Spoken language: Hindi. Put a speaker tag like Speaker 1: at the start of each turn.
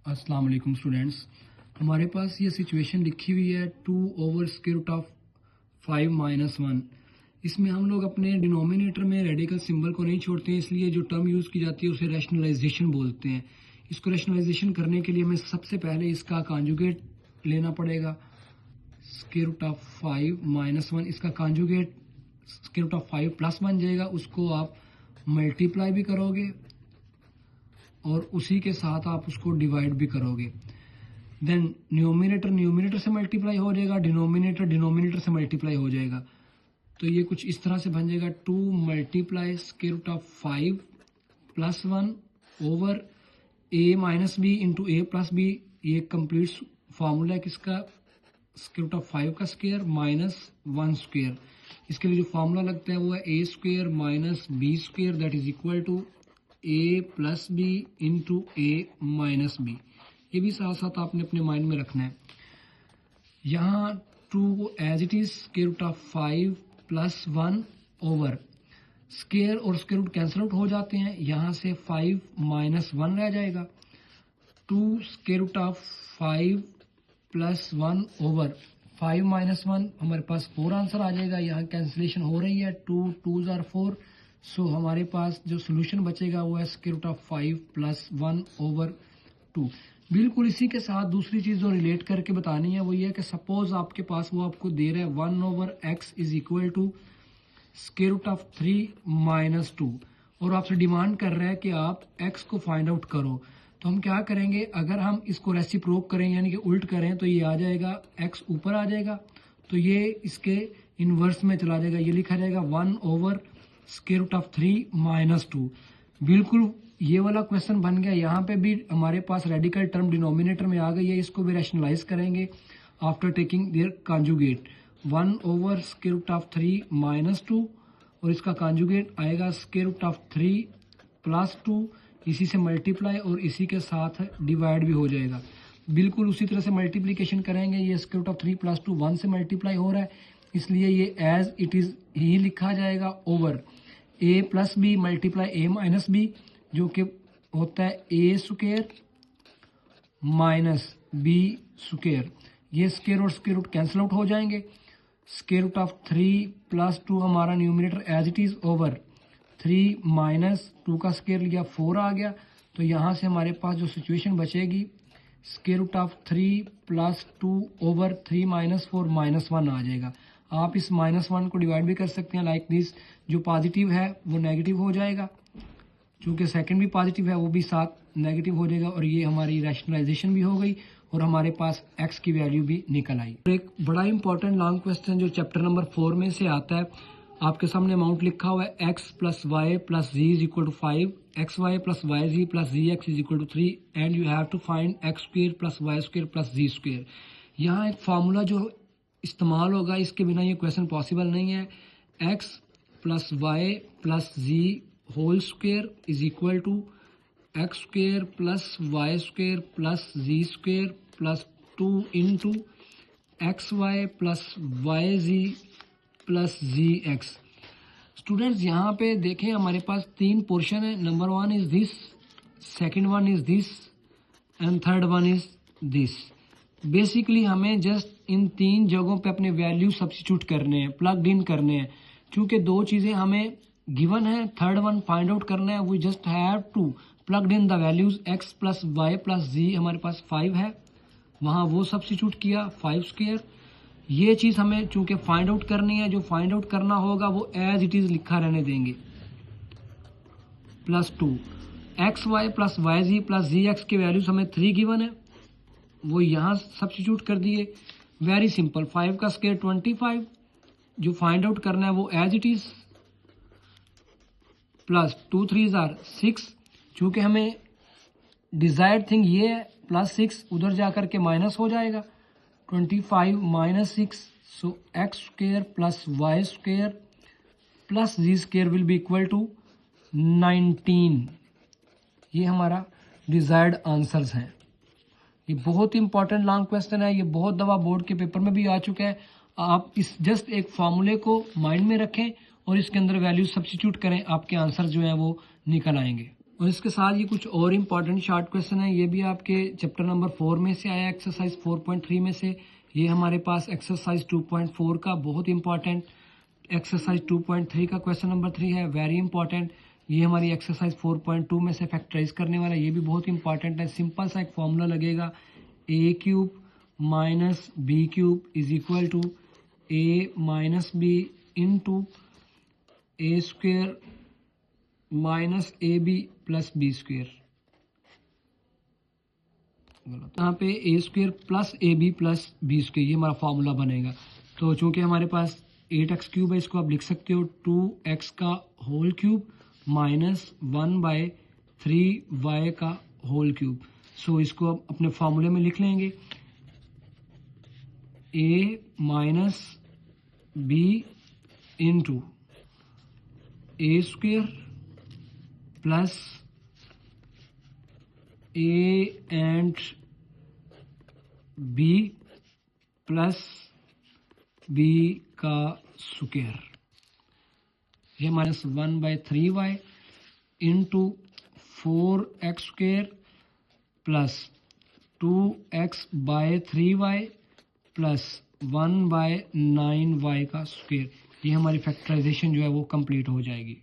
Speaker 1: अस्सलाम वालेकुम स्टूडेंट्स। हमारे पास ये सिचुएशन लिखी हुई है 2/5 - 1। इसमें हम लोग अपने डिनोमिनेटर में रेडिकल सिंबल को नहीं छोड़ते हैं, इसलिए जो टर्म यूज़ की जाती है उसे रैशनलाइजेशन बोलते हैं। इसको रैशनलाइजेशन करने के लिए हमें सबसे पहले इसका कॉन्जुगेट लेना पड़ेगा। √5 - 1 इसका कॉन्जुगेट √5 बन जाएगा। उसको आप मल्टीप्लाई भी करोगे और उसी के साथ आप उसको डिवाइड भी करोगे। देन न्यूमिनेटर से मल्टीप्लाई हो जाएगा, डिनोमिनेटर से मल्टीप्लाई हो जाएगा। तो ये कुछ इस तरह से बन जाएगा 2 × √5 + 1 over a - b into a + b। ये कंप्लीट फार्मूला है किसका, √5 का स्क्वायर -1 स्क्वायर। इसके लिए जो फार्मूला लगता है वो है a² - b² that is equal to a + b into a - b। ये भी साथ साथ आपने अपने माइंड में रखना है। यहाँ 2 as it is √5 + 1 over square और स्क्वायर रूट कैंसिल आउट हो जाते हैं। यहाँ से 5 - 1 रह जाएगा। 2 √5 + 1 ओवर 5 - 1 हमारे पास 4 आंसर आ जाएगा। यहाँ कैंसिलेशन हो रही है, 2 2s are 4। सो हमारे पास जो सोल्यूशन बचेगा वो है √5 + 1 ओवर 2। बिल्कुल इसी के साथ दूसरी चीज़ जो रिलेट करके बतानी है वो ये है कि सपोज आपके पास वो आपको दे रहा है 1/x इज इक्वल टू √3 - 2 और आपसे डिमांड कर रहा है कि आप x को फाइंड आउट करो। तो हम क्या करेंगे, अगर हम इसको रेसिप्रोक करें यानी कि उल्ट करें तो ये आ जाएगा, x ऊपर आ जाएगा तो ये इसके इन्वर्स में चला जाएगा। ये लिखा जाएगा 1/√3 - 2। बिल्कुल ये वाला क्वेश्चन बन गया। यहाँ पे भी हमारे पास रेडिकल टर्म डिनोमिनेटर में आ गई है। इसको भी रैशनलाइज करेंगे आफ्टर टेकिंग देयर कॉन्जुगेट। 1/√3 - 2 और इसका कॉन्जुगेट आएगा √3 + 2। इसी से मल्टीप्लाई और इसी के साथ डिवाइड भी हो जाएगा। बिल्कुल उसी तरह से मल्टीप्लीकेशन करेंगे। ये √3 + 2 1 से मल्टीप्लाई हो रहा है, इसलिए ये एज इट इज ही लिखा जाएगा over a + b multiply a - b जो कि होता है a² - b²। ये स्क्वायर और स्क्वायर रूट कैंसिल आउट हो जाएंगे। √3 + 2 हमारा numerator as it is over 3 - 2 का स्क्वायर लिया 4 आ गया। तो यहाँ से हमारे पास जो सिचुएशन बचेगी √3 + 2 ओवर 3 - 4 -1 आ जाएगा। आप इस -1 को डिवाइड भी कर सकते हैं लाइक दिस। जो पॉजिटिव है वो नेगेटिव हो जाएगा, चूँकि सेकंड भी पॉजिटिव है वो भी साथ नेगेटिव हो जाएगा। और ये हमारी रैशनलाइजेशन भी हो गई और हमारे पास x की वैल्यू भी निकल आई। और एक बड़ा इंपॉर्टेंट लॉन्ग क्वेश्चन जो चैप्टर नंबर 4 में से आता है, आपके सामने अमाउंट लिखा हुआ है x + y + z is equal to 5, xy + yz + zx is equal to 3 and you have to find x² + y² + z²। यहाँ एक फार्मूला जो इस्तेमाल होगा, इसके बिना ये क्वेश्चन पॉसिबल नहीं है। x + y + z whole square is equal to x² + y² + z² + 2 into xy + yz + zx। Students यहाँ पे देखें हमारे पास 3 पोर्शन है। Number 1 is this, second one is this and third one is this. Basically हमें जस्ट इन 3 जगहों पे अपने वैल्यू सब्स्टिट्यूट करने हैं, प्लग इन करने हैं। क्योंकि 2 चीज़ें हमें गिवन है, थर्ड वन फाइंड आउट करना है। We just have to plug in the values. x + y + z हमारे पास 5 है, वहाँ वो सब्स्टिट्यूट किया 5²। ये चीज़ हमें चूंकि फाइंड आउट करनी है, जो फाइंड आउट करना होगा वो एज इट इज़ लिखा रहने देंगे। +2 xy + yz + zx के वैल्यूज हमें 3 गिवन है, वो यहाँ सब्स्टिट्यूट कर दिए। वेरी सिंपल, 5 का स्क्वायर 25, जो फाइंड आउट करना है वो as it is +2 3s are 6। चूँकि हमें डिजायर्ड थिंग ये है, +6 उधर जाकर के माइनस हो जाएगा, 25 - 6। So x² + y² + z² will be equal to 19। ये हमारा डिजायर्ड आंसर्स हैं। ये बहुत इंपॉर्टेंट लॉन्ग क्वेश्चन है, ये बहुत दफ़ा बोर्ड के पेपर में भी आ चुका है। आप इस जस्ट एक फार्मूले को माइंड में रखें और इसके अंदर वैल्यू सब्स्टिट्यूट करें, आपके आंसर जो है वो निकल आएंगे। और इसके साथ ये कुछ और इम्पॉर्टेंट शॉर्ट क्वेश्चन है, ये भी आपके चैप्टर नंबर 4 में से आया, एक्सरसाइज 4.3 में से। ये हमारे पास एक्सरसाइज 2.4 का बहुत इंपॉर्टेंट एक्सरसाइज 2.3 का क्वेश्चन नंबर 3 है, वेरी इंपॉर्टेंट। ये हमारी एक्सरसाइज 4.2 में से फैक्टराइज करने वाला, ये भी बहुत इंपॉर्टेंट है। सिंपल सा एक फॉर्मूला लगेगा, A cube minus B cube is equal to A minus B into A square minus A B plus B square. यहाँ पे A square plus A B plus B square, ये हमारा फॉर्मूला बनेगा। तो चूंकि हमारे पास 8x क्यूब है, इसको आप लिख सकते हो 2x का होल क्यूब माइनस 1/3y का होल क्यूब। सो इसको आप अपने फॉर्मूले में लिख लेंगे, a minus B into A square plus A and B plus B का स्क्वायर, ये minus 1/3y into 4x square plus 2x/3y plus 1/9y का स्क्वेयर। ये हमारी फैक्टराइजेशन जो है वो कंप्लीट हो जाएगी।